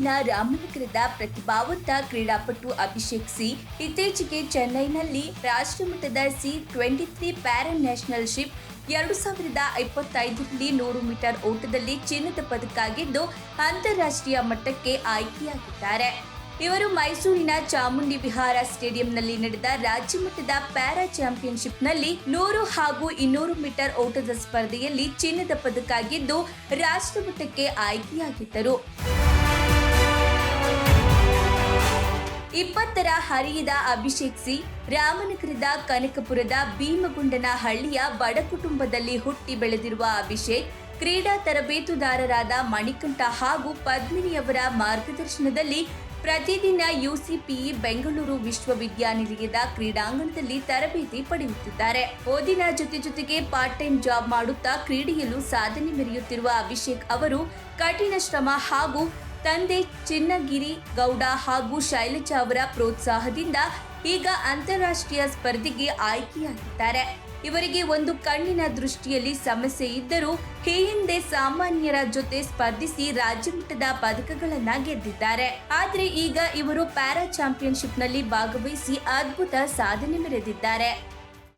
ಮೈಸೂರಿನ ರಾಮನಗರದ ಪ್ರತಿಭಾವಂತ ಕ್ರೀಡಾಪಟು ಅಭಿಷೇಕ್ ಸಿ ಇತ್ತೀಚೆಗೆ ಚೆನ್ನೈನಲ್ಲಿ ರಾಷ್ಟ್ರಮಟ್ಟದ C23 ಪ್ಯಾರಾ ನ್ಯಾಷನಲ್ ಶಿಪ್ 2025ರಲ್ಲಿ 100 ಮೀಟರ್ ಓಟದಲ್ಲಿ ಚಿನ್ನದ ಪದಕ ಗೆದ್ದು ಅಂತಾರಾಷ್ಟ್ರೀಯ ಮಟ್ಟಕ್ಕೆ ಆಯ್ಕೆಯಾಗಿದ್ದಾರೆ. ಇವರು ಮೈಸೂರಿನ ಚಾಮುಂಡಿ ವಿಹಾರ ಸ್ಟೇಡಿಯಂನಲ್ಲಿ ನಡೆದ ರಾಜ್ಯ ಮಟ್ಟದ ಪ್ಯಾರಾ ಚಾಂಪಿಯನ್ಶಿಪ್ನಲ್ಲಿ 100 ಹಾಗೂ 200 ಮೀಟರ್ ಓಟದ ಸ್ಪರ್ಧೆಯಲ್ಲಿ ಚಿನ್ನದ ಪದಕ ಗೆದ್ದು ರಾಷ್ಟ್ರಮಟ್ಟಕ್ಕೆ ಆಯ್ಕೆಯಾಗಿದ್ದರು. 20ರ ಹರಿಯದ ಅಭಿಷೇಕ್ ಸಿ ರಾಮನಗರದ ಕನಕಪುರದ ಭೀಮಗುಂಡನ ಹಳ್ಳಿಯ ಬಡ ಕುಟುಂಬದಲ್ಲಿ ಹುಟ್ಟಿ ಬೆಳೆದಿರುವ ಅಭಿಷೇಕ್ ಕ್ರೀಡಾ ತರಬೇತುದಾರರಾದ ಮಣಿಕಂಠ ಹಾಗೂ ಪದ್ಮಿನಿಯವರ ಮಾರ್ಗದರ್ಶನದಲ್ಲಿ ಪ್ರತಿದಿನ UCPE ಬೆಂಗಳೂರು ವಿಶ್ವವಿದ್ಯಾನಿಲಯದ ಕ್ರೀಡಾಂಗಣದಲ್ಲಿ ತರಬೇತಿ ಪಡೆಯುತ್ತಿದ್ದಾರೆ. ಓದಿನ ಜೊತೆಗೆ ಪಾರ್ಟ್ ಟೈಮ್ ಜಾಬ್ ಮಾಡುತ್ತಾ ಕ್ರೀಡೆಯಲ್ಲೂ ಸಾಧನೆ ಮೆರೆಯುತ್ತಿರುವ ಅಭಿಷೇಕ್ ಅವರು ಕಠಿಣ ಶ್ರಮ ಹಾಗೂ ತಂದೆ ಚಿನ್ನಗಿರಿ ಗೌಡ ಹಾಗೂ ಶೈಲಜಾ ಅವರ ಪ್ರೋತ್ಸಾಹದಿಂದ ಈಗ ಅಂತಾರಾಷ್ಟ್ರೀಯ ಸ್ಪರ್ಧೆಗೆ ಆಯ್ಕೆಯಾಗಿದ್ದಾರೆ. ಇವರಿಗೆ ಒಂದು ಕಣ್ಣಿನ ದೃಷ್ಟಿಯಲ್ಲಿ ಸಮಸ್ಯೆ ಇದ್ದರೂ ಈ ಹಿಂದೆ ಸಾಮಾನ್ಯರ ಜೊತೆ ಸ್ಪರ್ಧಿಸಿ ರಾಜ್ಯ ಮಟ್ಟದ ಪದಕಗಳನ್ನ ಗೆದ್ದಿದ್ದಾರೆ. ಆದರೆ ಈಗ ಇವರು ಪ್ಯಾರಾ ಚಾಂಪಿಯನ್ಶಿಪ್ನಲ್ಲಿ ಭಾಗವಹಿಸಿ ಅದ್ಭುತ ಸಾಧನೆ ಮೆರೆದಿದ್ದಾರೆ.